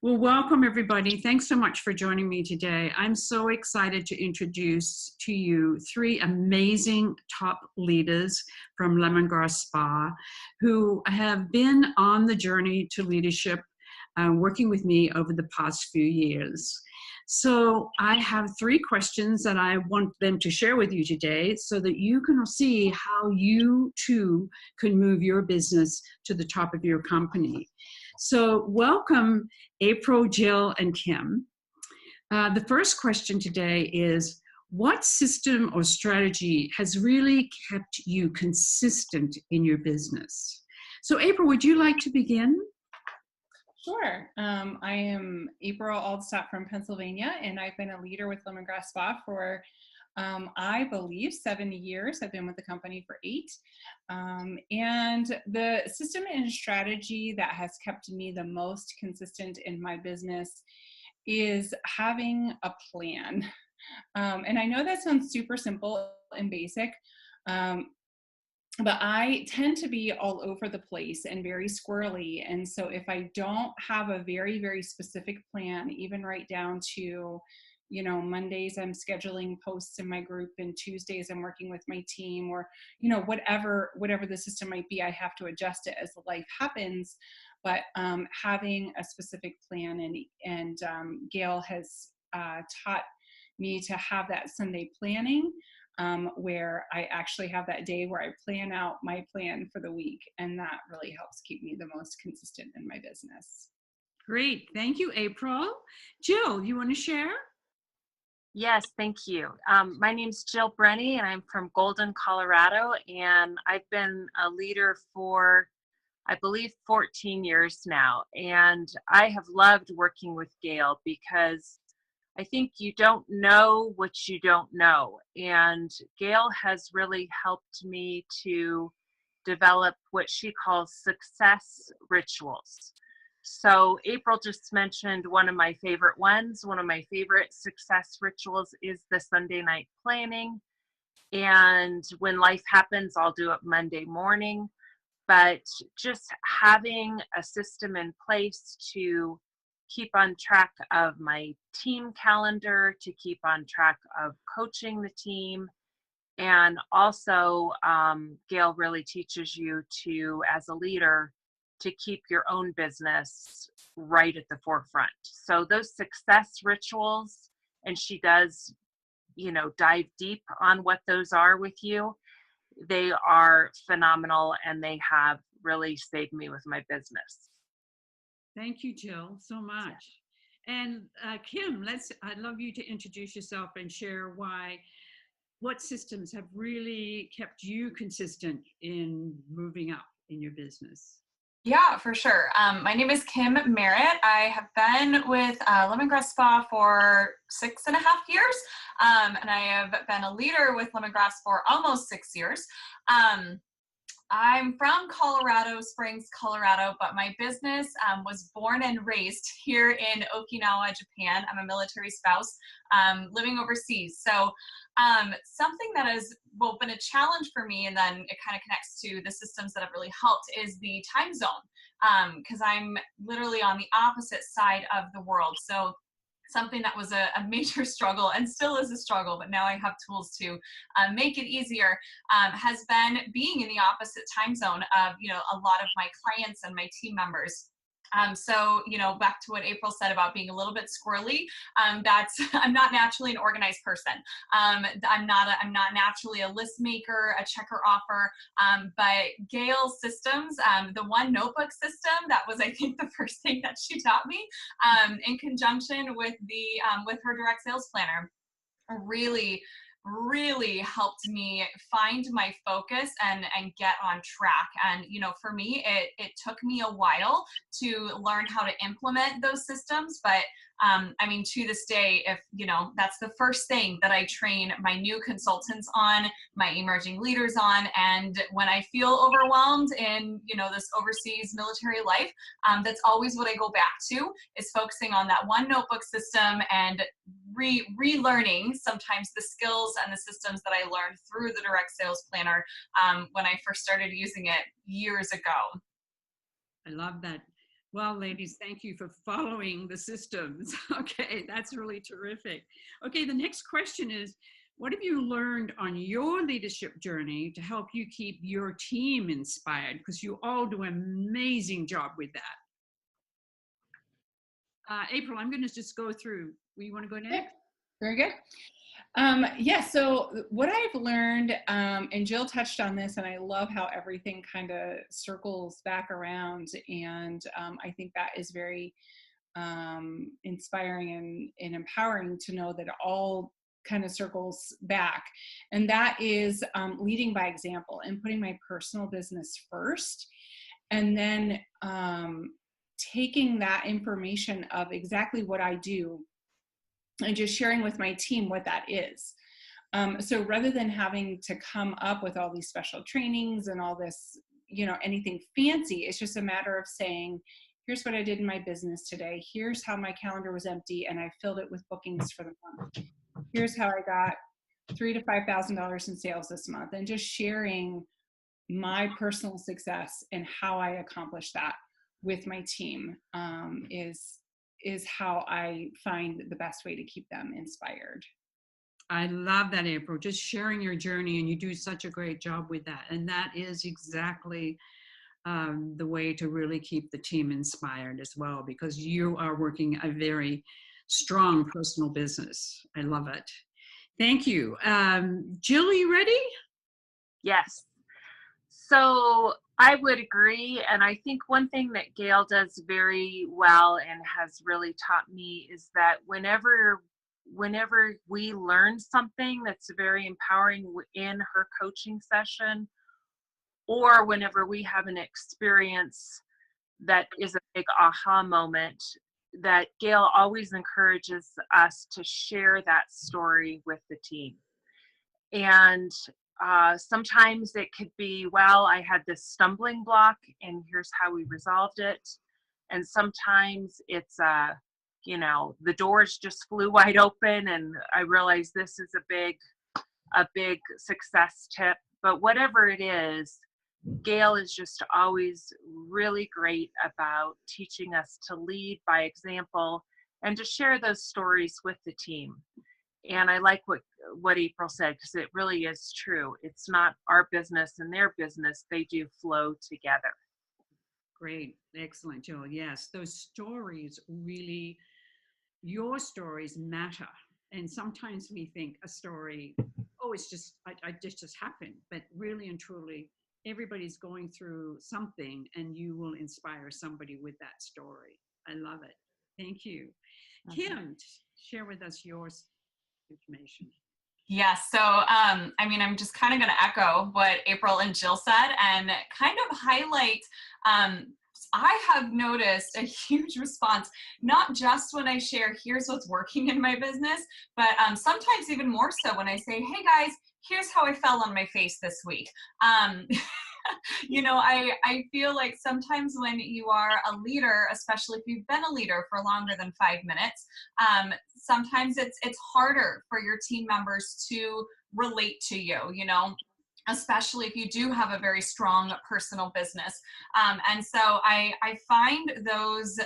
Well, welcome everybody. Thanks so much for joining me today. I'm so excited to introduce to you three amazing top leaders from Lemongrass Spa who have been on the journey to leadership, working with me over the past few years. So I have three questions that I want them to share with you today so that you can see how you too can move your business to the top of your company. So welcome, April, Jill, and Kim. The first question today is, what system or strategy has really kept you consistent in your business? So April, would you like to begin? Sure. I am April Aldstadt from Pennsylvania, and I've been a leader with Lemongrass Spa for, I believe, 7 years. I've been with the company for 8. And the system and strategy that has kept me the most consistent in my business is having a plan. And I know that sounds super simple and basic, but I tend to be all over the place and very squirrely. And so if I don't have a very, very specific plan, even right down to, Mondays I'm scheduling posts in my group and Tuesdays I'm working with my team, or, whatever the system might be, I have to adjust it as life happens. But having a specific plan and Gail has taught me to have that Sunday planning, where I actually have that day where I plan out my plan for the week. And that really helps keep me the most consistent in my business. Great. Thank you, April. Jill, you want to share? Yes, thank you. My name's Jill Brenny, and I'm from Golden, Colorado, and I've been a leader for, I believe, 14 years now. And I have loved working with Gail because I think you don't know what you don't know. And Gail has really helped me to develop what she calls success rituals. So April just mentioned one of my favorite ones. One of my favorite success rituals is the Sunday night planning. And when life happens, I'll do it Monday morning. But just having a system in place to keep on track of my team calendar, to keep on track of coaching the team. And also, Gail really teaches you to, as a leader, to keep your own business right at the forefront. So those success rituals, and she does, dive deep on what those are with you. They are phenomenal, and they have really saved me with my business. Thank you, Jill, so much. And Kim, I'd love you to introduce yourself and share what systems have really kept you consistent in moving up in your business. Yeah, for sure. My name is Kim Merritt. I have been with Lemongrass Spa for 6.5 years, and I have been a leader with Lemongrass for almost 6 years. I'm from Colorado Springs, Colorado, but my business was born and raised here in Okinawa, Japan. I'm a military spouse living overseas. So something that has been a challenge for me, and then it kind of connects to the systems that have really helped, is the time zone, because I'm literally on the opposite side of the world. So something that was a major struggle and still is a struggle, but now I have tools to make it easier, has been being in the opposite time zone of, a lot of my clients and my team members. So, back to what April said about being a little bit squirrely, I'm not naturally an organized person. I'm not naturally a list maker, a checker offer, but Gail's systems, the one notebook system, that was, I think, the first thing that she taught me, in conjunction with with her direct sales planner, really helped me find my focus and get on track. And, for me, it took me a while to learn how to implement those systems. But, to this day, if, that's the first thing that I train my new consultants on, my emerging leaders on. And when I feel overwhelmed in, this overseas military life, that's always what I go back to, is focusing on that one notebook system and relearning sometimes the skills and the systems that I learned through the direct sales planner when I first started using it years ago. I love that. Well, ladies, thank you for following the systems. Okay, that's really terrific. Okay, the next question is, what have you learned on your leadership journey to help you keep your team inspired? Because you all do an amazing job with that. April, I'm going to just go through. You want to go next? Very good. Yeah, so what I've learned, and Jill touched on this, and I love how everything kind of circles back around, and I think that is very inspiring and empowering to know that it all kind of circles back, and that is leading by example and putting my personal business first, and then taking that information of exactly what I do and just sharing with my team what that is. So rather than having to come up with all these special trainings and all this, anything fancy, it's just a matter of saying, here's what I did in my business today. Here's how my calendar was empty and I filled it with bookings for the month. Here's how I got $3,000 to $5,000 in sales this month, and just sharing my personal success and how I accomplished that with my team is how I find the best way to keep them inspired. I love that, April, just sharing your journey, and you do such a great job with that. And that is exactly the way to really keep the team inspired as well, because you are working a very strong personal business. I love it. Thank you. Jill, are you ready? Yes. So I would agree. And I think one thing that Gail does very well and has really taught me is that whenever we learn something that's very empowering in her coaching session, or whenever we have an experience that is a big aha moment, that Gail always encourages us to share that story with the team. And sometimes it could be, well, I had this stumbling block and here's how we resolved it. And sometimes it's, the doors just flew wide open and I realized this is a big success tip. But whatever it is, Gail is just always really great about teaching us to lead by example and to share those stories with the team. And I like what April said, because it really is true. It's not our business and their business. They do flow together. Great. Excellent, Jill. Yes, those stories really, your stories matter. And sometimes we think a story, oh, it's just, just happened. But really and truly, everybody's going through something and you will inspire somebody with that story. I love it. Thank you. Kim, share with us your information. Yes. So, I'm just kind of going to echo what April and Jill said and kind of highlight, I have noticed a huge response, not just when I share, here's what's working in my business, but sometimes even more so when I say, hey guys, here's how I fell on my face this week. I feel like sometimes when you are a leader, especially if you've been a leader for longer than 5 minutes, sometimes it's harder for your team members to relate to you, especially if you do have a very strong personal business. And so I find those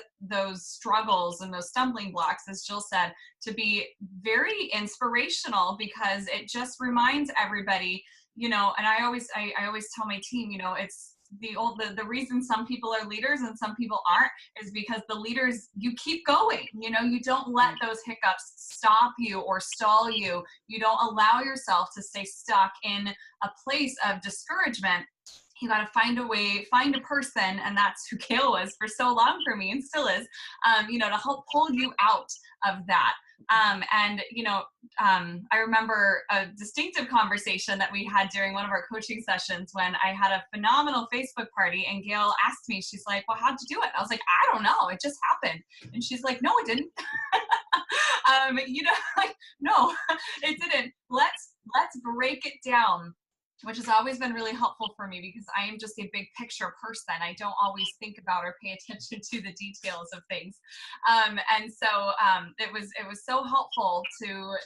struggles and those stumbling blocks, as Jill said, to be very inspirational, because it just reminds everybody, and I always tell my team, it's the reason some people are leaders and some people aren't is because the leaders, you keep going, you don't let those hiccups stop you or stall you. You don't allow yourself to stay stuck in a place of discouragement. You got to find a way, find a person, and that's who Gail was for so long for me and still is, to help pull you out of that. I remember a distinctive conversation that we had during one of our coaching sessions when I had a phenomenal Facebook party and Gail asked me, she's like, well, how'd you do it? I was like, I don't know. It just happened. And she's like, no, it didn't. No, it didn't. Let's break it down, which has always been really helpful for me because I am just a big picture person. I don't always think about or pay attention to the details of things. It was so helpful to,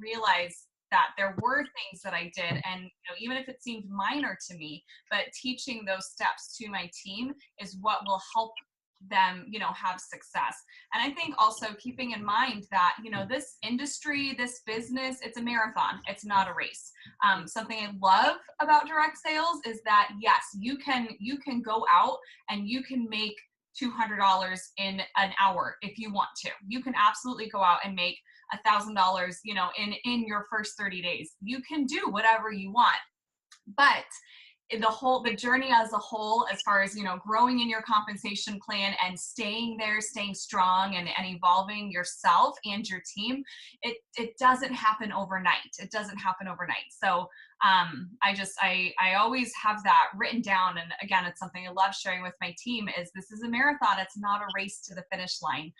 realize that there were things that I did. And, even if it seemed minor to me, but teaching those steps to my team is what will help them, have success. And I think also keeping in mind that, this industry, this business, it's a marathon. It's not a race. Something I love about direct sales is that, yes, you can go out and you can make $200 in an hour if you want to. You can absolutely go out and make $1,000, in your first 30 days. You can do whatever you want. But the journey as a whole, as far as, growing in your compensation plan and staying there, staying strong and evolving yourself and your team, it doesn't happen overnight. It doesn't happen overnight. So I always have that written down. And again, it's something I love sharing with my team is this is a marathon. It's not a race to the finish line.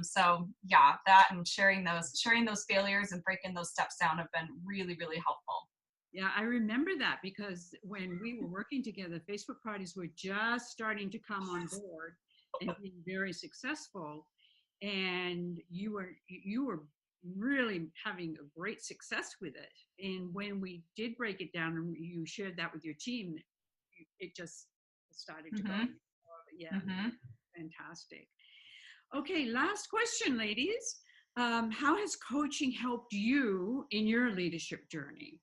So yeah, that and sharing those failures and breaking those steps down have been really, really helpful. Yeah, I remember that because when we were working together, Facebook parties were just starting to come on board and being very successful. And you were really having a great success with it. And when we did break it down and you shared that with your team, it just started to go. Yeah, fantastic. Okay, last question, ladies. How has coaching helped you in your leadership journey?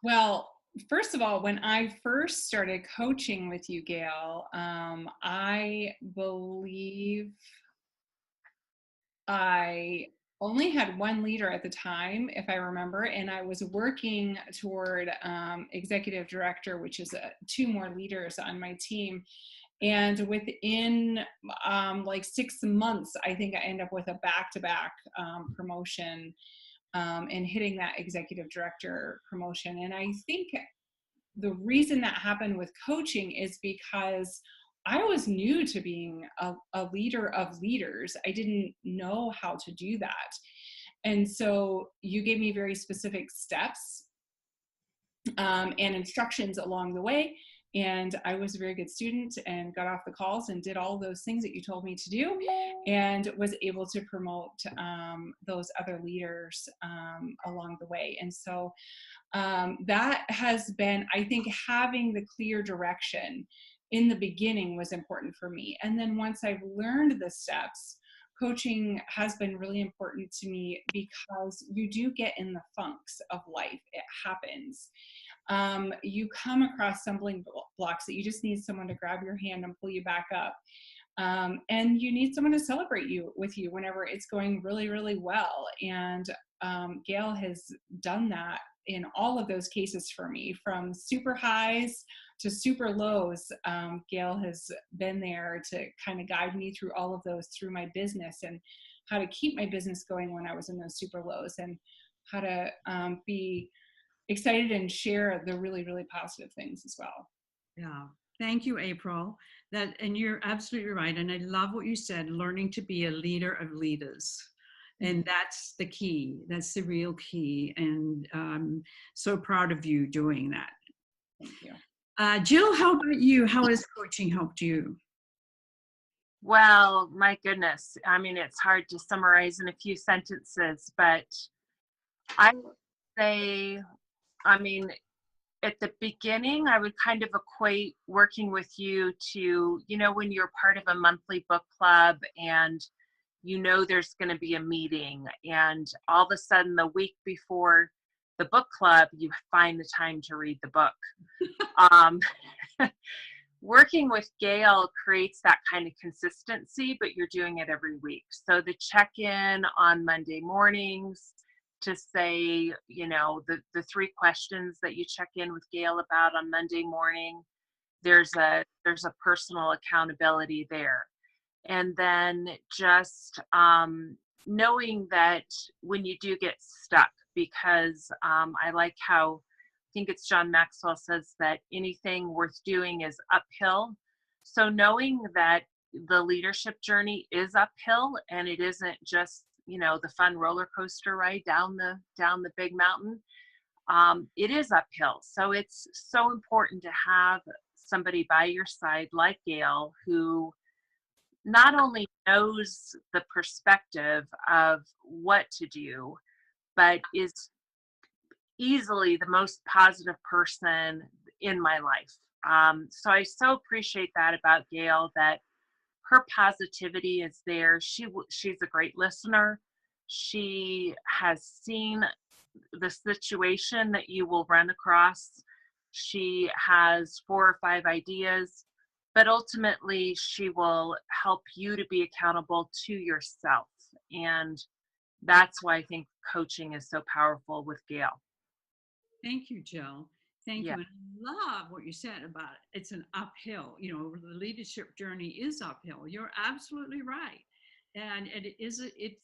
Well, first of all, when I first started coaching with you, Gail, I believe I only had one leader at the time, if I remember, and I was working toward executive director, which is 2 more leaders on my team. And within like 6 months, I think I ended up with a back-to-back promotion and hitting that executive director promotion. And I think the reason that happened with coaching is because I was new to being a leader of leaders. I didn't know how to do that. And so you gave me very specific steps and instructions along the way. And I was a very good student and got off the calls and did all those things that you told me to do and was able to promote those other leaders along the way. And so that has been, I think, having the clear direction in the beginning was important for me. And then once I've learned the steps, coaching has been really important to me because you do get in the funks of life. It happens. You come across stumbling blocks that you just need someone to grab your hand and pull you back up. And you need someone to celebrate with you whenever it's going really, really well. And Gail has done that in all of those cases for me, from super highs to super lows. Gail has been there to kind of guide me through all of those through my business and how to keep my business going when I was in those super lows and how to be excited and share the really, really positive things as well. Yeah. Thank you, April. And you're absolutely right. And I love what you said, learning to be a leader of leaders. And that's the key. That's the real key. And I'm so proud of you doing that. Thank you. Jill, how about you? How has coaching helped you? Well, my goodness. I mean, it's hard to summarize in a few sentences, but I would say, I mean, at the beginning, I would kind of equate working with you to, when you're part of a monthly book club and there's going to be a meeting, and all of a sudden the week before the book club, you find the time to read the book. Working with Gail creates that kind of consistency, but you're doing it every week. So the check-in on Monday mornings to say, the 3 questions that you check in with Gail about on Monday morning, there's a personal accountability there. And then just knowing that when you do get stuck, because I like how, I think it's John Maxwell says that anything worth doing is uphill. So knowing that the leadership journey is uphill and it isn't just, the fun roller coaster ride down the big mountain, it is uphill. So it's so important to have somebody by your side like Gail, who not only knows the perspective of what to do, but is easily the most positive person in my life. So I so appreciate that about Gail, that her positivity is there. She's a great listener. She has seen the situation that you will run across. She has 4 or 5 ideas, but ultimately she will help you to be accountable to yourself. And that's why I think coaching is so powerful with Gail. Thank you, Jill. Thank Yeah. you. And I love what you said about it's an uphill. You know, the leadership journey is uphill. You're absolutely right. And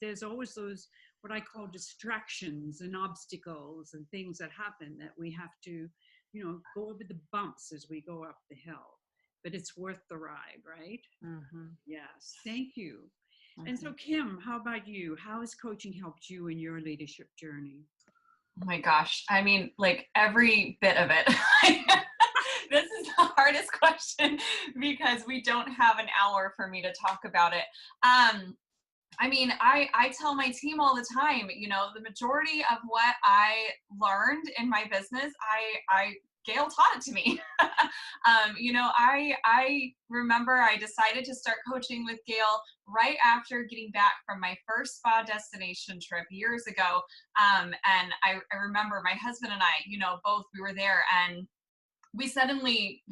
there's always those what I call distractions and obstacles and things that happen that we have to, go over the bumps as we go up the hill. But it's worth the ride, right? Mm-hmm. Yes. Thank you. Mm-hmm. And so, Kim, how about you? How has coaching helped you in your leadership journey? Oh my gosh. I mean, like every bit of it. This is the hardest question because we don't have an hour for me to talk about it. I mean, I tell my team all the time, the majority of what I learned in my business, Gail taught it to me. I remember I decided to start coaching with Gail right after getting back from my first spa destination trip years ago. And I remember my husband and I, both, we were there and we suddenly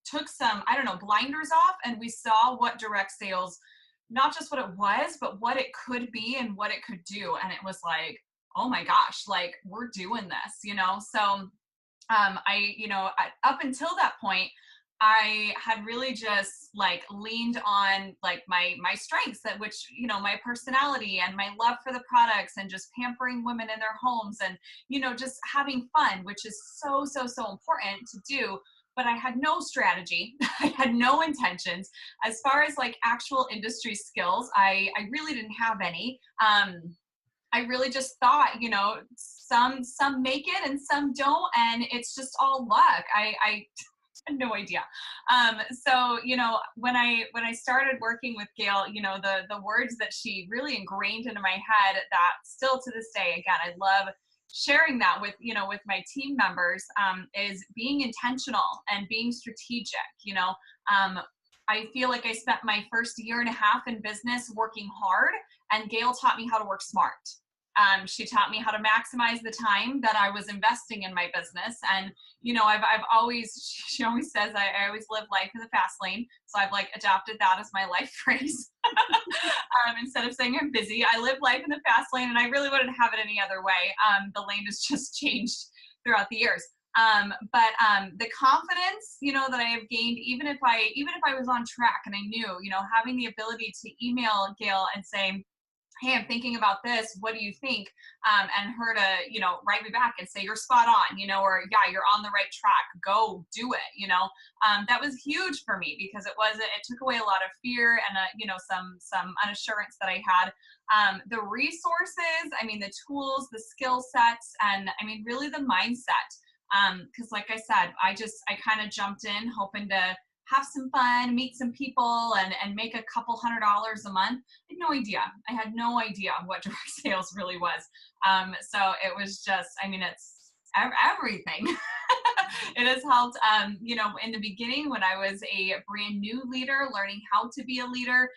took some, I don't know, blinders off, and we saw what direct sales, not just what it was, but what it could be and what it could do. And it was like, oh my gosh, we're doing this, So up until that point, I had really just leaned on my strengths, that which, my personality and my love for the products and just pampering women in their homes and, just having fun, which is so, so, so important to do. But I had no strategy. I had no intentions. As far as actual industry skills, I really didn't have any. I really just thought, some make it and some don't, and it's just all luck. I had no idea. So, when I started working with Gail, the words that she really ingrained into my head that still to this day, again, I love sharing that with, with my team members, is being intentional and being strategic. I feel like I spent my first 1.5 years in business working hard, and Gail taught me how to work smart. She taught me how to maximize the time that I was investing in my business. And, I've always, she always says, I always live life in the fast lane. So I've adopted that as my life phrase. Instead of saying I'm busy, I live life in the fast lane, and I really wouldn't have it any other way. The lane has just changed throughout the years. But the confidence, that I have gained, even if I was on track and I knew, having the ability to email Gail and say, hey, I'm thinking about this, what do you think? And her to, write me back and say, you're spot on, or yeah, you're on the right track, go do it, that was huge for me because it took away a lot of fear and, some unassurance that I had. The resources, the tools, the skill sets, and really the mindset. Cause like I said, I kind of jumped in hoping to have some fun, meet some people, and make a couple $100s a month. I had no idea what direct sales really was. So it was just, it's everything. It has helped, in the beginning when I was a brand new leader, learning how to be a leader,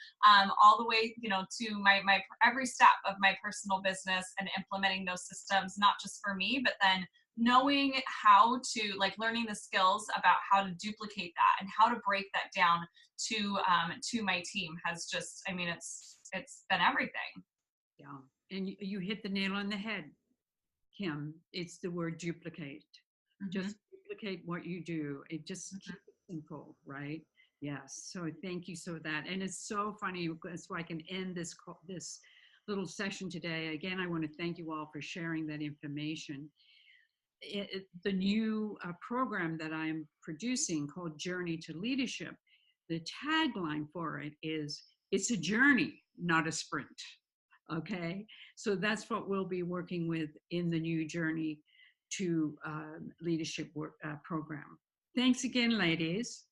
all the way, to my every step of my personal business and implementing those systems, not just for me, but then knowing how to learning the skills about how to duplicate that and how to break that down to my team has just, it's been everything. Yeah. And you hit the nail on the head, Kim. It's the word duplicate. Mm-hmm. Just duplicate what you do. It just keeps it simple, right? Yes. So thank you so that. And it's so funny. So I can end this little session today. Again, I want to thank you all for sharing that information. The new program that I'm producing called Journey to Leadership, the tagline for it is, it's a journey, not a sprint. Okay, so that's what we'll be working with in the new Journey to Leadership program. Thanks again, ladies.